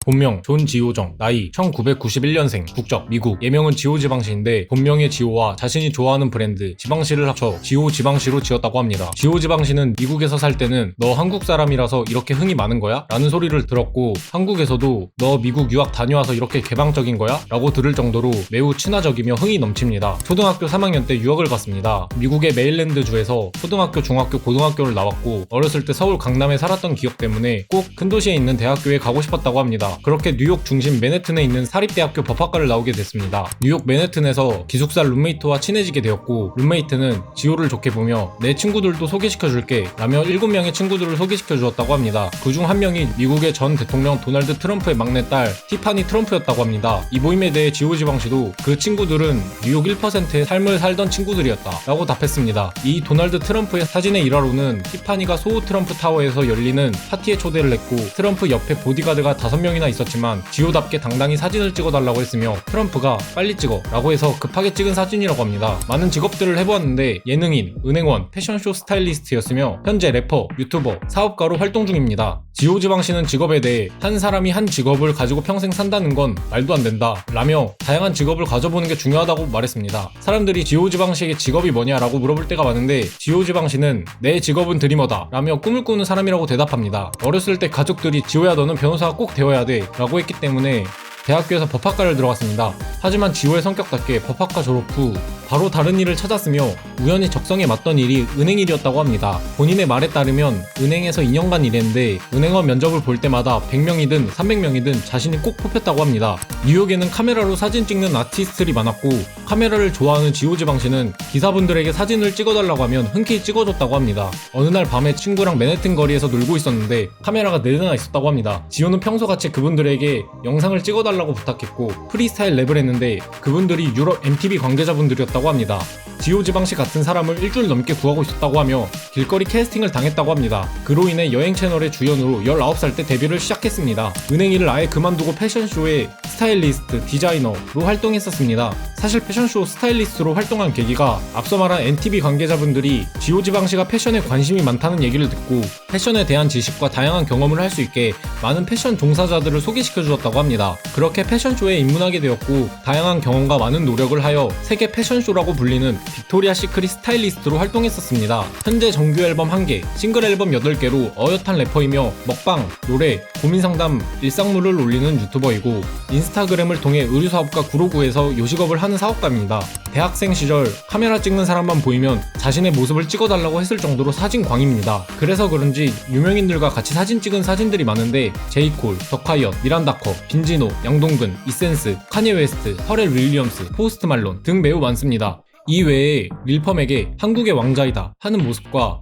본명 존 지오정, 나이 1991년생, 국적 미국, 예명은 지오 지방시인데 본명의 지오와 자신이 좋아하는 브랜드 지방시를 합쳐 지오 지방시로 지었다고 합니다. 지오 지방시는 미국에서 살 때는 너 한국 사람이라서 이렇게 흥이 많은 거야? 라는 소리를 들었고 한국에서도 너 미국 유학 다녀와서 이렇게 개방적인 거야? 라고 들을 정도로 매우 친화적이며 흥이 넘칩니다. 초등학교 3학년 때 유학을 갔습니다. 미국의 메릴랜드 주에서 초등학교, 중학교, 고등학교를 나왔고 어렸을 때 서울 강남에 살았던 기억 때문에 꼭 큰 도시에 있는 대학교에 가고 싶었다고 합니다. 그렇게 뉴욕 중심 맨해튼에 있는 사립대학교 법학과를 나오게 됐습니다. 뉴욕 맨해튼에서 기숙사 룸메이트와 친해지게 되었고 룸메이트는 지오를 좋게 보며 내 친구들도 소개시켜줄게 라며 7명의 친구들을 소개시켜 주었다고 합니다. 그중 한 명이 미국의 전 대통령 도널드 트럼프의 막내딸 티파니 트럼프였다고 합니다. 이 모임에 대해 지오 지방시도 그 친구들은 뉴욕 1%의 삶을 살던 친구들이었다 라고 답했습니다. 이 도널드 트럼프의 사진의 일화로는 티파니가 소호 트럼프 타워에서 열리는 파티에 초대를 했고 트럼프 옆에 보디가드가 5명이나 있었지만 지오답게 당당히 사진을 찍어달라고 했으며 트럼프가 빨리 찍어 라고 해서 급하게 찍은 사진이라고 합니다. 많은 직업들을 해보았는데 예능인, 은행원, 패션쇼 스타일리스트였으며 현재 래퍼, 유튜버, 사업가로 활동 중입니다. 지오 지방시는 직업에 대해 한 사람이 한 직업을 가지고 평생 산다는 건 말도 안 된다 라며 다양한 직업을 가져보는 게 중요하다고 말했습니다. 사람들이 지오 지방시에게 직업이 뭐냐라고 물어볼 때가 많은데 지오 지방시는 내 직업은 드리머다 라며 꿈을 꾸는 사람이라고 대답합니다. 어렸을 때 가족들이 지오야 너는 변호사가 꼭 되어야 돼 라고 했기 때문에 대학교에서 법학과를 들어갔습니다. 하지만 지오의 성격답게 법학과 졸업 후 바로 다른 일을 찾았으며 우연히 적성에 맞던 일이 은행 일이었다고 합니다. 본인의 말에 따르면 은행에서 2년간 일했는데 은행원 면접을 볼 때마다 100명이든 300명이든 자신이 꼭 뽑혔다고 합니다. 뉴욕에는 카메라로 사진 찍는 아티스트들이 많았고 카메라를 좋아하는 지오 지방시는 기사분들에게 사진을 찍어달라고 하면 흔쾌히 찍어줬다고 합니다. 어느 날 밤에 친구랑 맨해튼 거리에서 놀고 있었는데 카메라가 4대나 있었다고 합니다. 지오는 평소같이 그분들에게 영상을 찍어달라고 부탁했고 프리스타일 랩을 했는데 그분들이 유럽 MTV 관계자분들이었다고 합니다. 지오 지방시 같은 사람을 일주일 넘게 구하고 있었다고 하며 길거리 캐스팅을 당했다고 합니다. 그로 인해 여행 채널의 주연으로 19살 때 데뷔를 시작했습니다. 은행 일을 아예 그만두고 패션쇼의 스타일리스트, 디자이너로 활동했었습니다. 사실 패션쇼 스타일리스트로 활동한 계기가 앞서 말한 NTV 관계자분들이 지오 지방시가 패션에 관심이 많다는 얘기를 듣고 패션에 대한 지식과 다양한 경험을 할 수 있게 많은 패션 종사자들을 소개시켜 주었다고 합니다. 그렇게 패션쇼에 입문하게 되었고 다양한 경험과 많은 노력을 하여 세계 패션쇼라고 불리는 빅토리아 시크릿 스타일리스트로 활동했었습니다. 현재 정규 앨범 1개, 싱글 앨범 8개로 어엿한 래퍼이며 먹방, 노래, 고민상담, 일상물을 올리는 유튜버이고 인스타그램을 통해 의류사업과 구로구에서 요식업을 하는 사업가입니다. 대학생 시절 카메라 찍는 사람만 보이면 자신의 모습을 찍어달라고 했을 정도로 사진광입니다. 그래서 그런지 유명인들과 같이 사진 찍은 사진들이 많은데 제이콜, 더콰이엇, 미란다커, 빈지노, 양동근, 이센스, 카니에 웨스트, 퍼렐 윌리엄스, 포스트 말론 등 매우 많습니다. 이 외에 릴펌에게 한국의 왕자이다 하는 모습과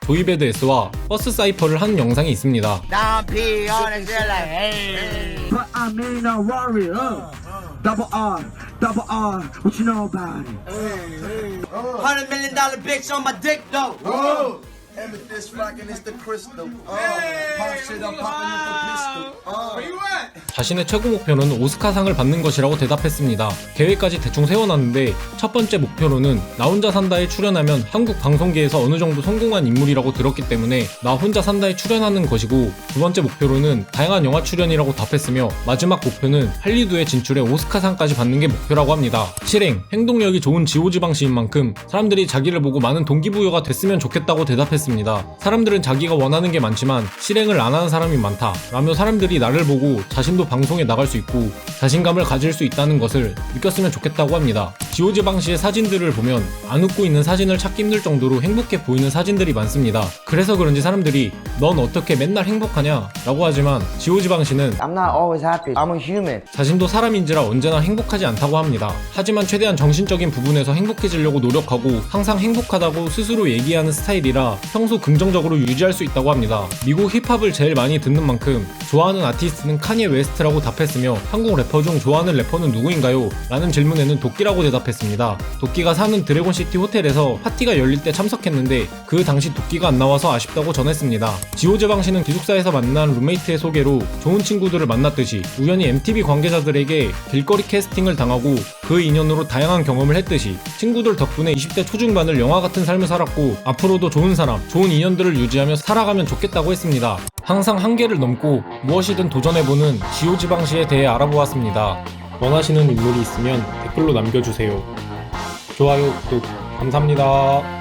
조이배드 S와 버스 사이퍼를 하는 영상이 있습니다. Double R, what you know about it? $100 million bitch on my dick though. Amethyst rockin' is the crystal. Pop shit, I'm poppin' with the pistol. Where you at? 자신의 최고 목표는 오스카상을 받는 것이라고 대답했습니다. 계획까지 대충 세워놨는데 첫 번째 목표로는 나 혼자 산다에 출연하면 한국 방송계에서 어느 정도 성공한 인물이라고 들었기 때문에 나 혼자 산다에 출연하는 것이고 두 번째 목표로는 다양한 영화 출연이라고 답했으며 마지막 목표는 할리우드에 진출해 오스카상까지 받는 게 목표라고 합니다. 실행, 행동력이 좋은 지오 지방시인 만큼 사람들이 자기를 보고 많은 동기부여가 됐으면 좋겠다고 대답했습니다. 사람들은 자기가 원하는 게 많지만 실행을 안 하는 사람이 많다 라며 사람들이 나를 보고 자신도 방송에 나갈 수 있고 자신감을 가질 수 있다는 것을 느꼈으면 좋겠다고 합니다. 지오 지방시의 사진들을 보면 안 웃고 있는 사진을 찾기 힘들 정도로 행복해 보이는 사진들이 많습니다. 그래서 그런지 사람들이 넌 어떻게 맨날 행복하냐 라고 하지만 지오 지방시는 I'm not always happy. I'm a human. 자신도 사람인지라 언제나 행복하지 않다고 합니다. 하지만 최대한 정신적인 부분에서 행복해지려고 노력하고 항상 행복하다고 스스로 얘기하는 스타일이라 평소 긍정적으로 유지할 수 있다고 합니다. 미국 힙합을 제일 많이 듣는 만큼 좋아하는 아티스트는 카니에 웨스트라고 답했으며 한국 래퍼 중 좋아하는 래퍼는 누구인가요? 라는 질문에는 도끼라고 대답했습니다. 도끼가 사는 드래곤시티 호텔에서 파티가 열릴 때 참석했는데 그 당시 도끼가 안 나와서 아쉽다고 전했습니다. 지오 지방시는 기숙사에서 만난 룸메이트의 소개로 좋은 친구들을 만났듯이 우연히 MTV 관계자들에게 길거리 캐스팅을 당하고 그 인연으로 다양한 경험을 했듯이 친구들 덕분에 20대 초중반을 영화 같은 삶을 살았고 앞으로도 좋은 사람, 사람, 좋은 인연들을 유지하며 살아가면 좋겠다고 했습니다. 항상 한계를 넘고 무엇이든 도전해보는 지오지방시에 대해 알아보았습니다. 원하시는 인물이 있으면 댓글로 남겨주세요. 좋아요, 구독 감사합니다.